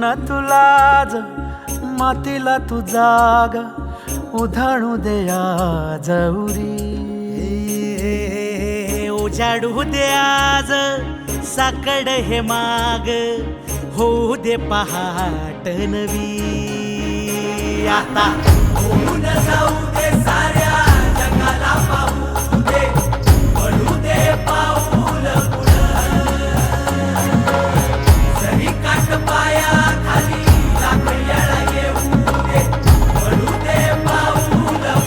न तुलाज मातीला तू जाग उधाणू दे आज उरी. उजाडू दे आज साकड हे माग होऊ दे पहाट नवी. आता होऊन जाऊ दे साऱ्या जगाला पाहू दे पडू दे पाऊल पुढं. जरी काट पाया खाली लाख येळा येऊ दे पडू दे पाऊल पुढं.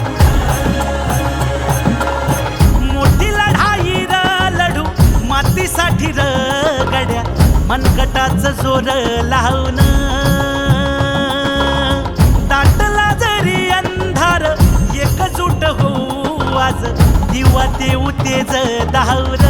मोठी लढाई र लढू मातीसाठी र गड्या मनगटाचं जोर लावून. दाटला जरी अंधार एकजूट होऊ आज दिवा देऊ तेज दावर.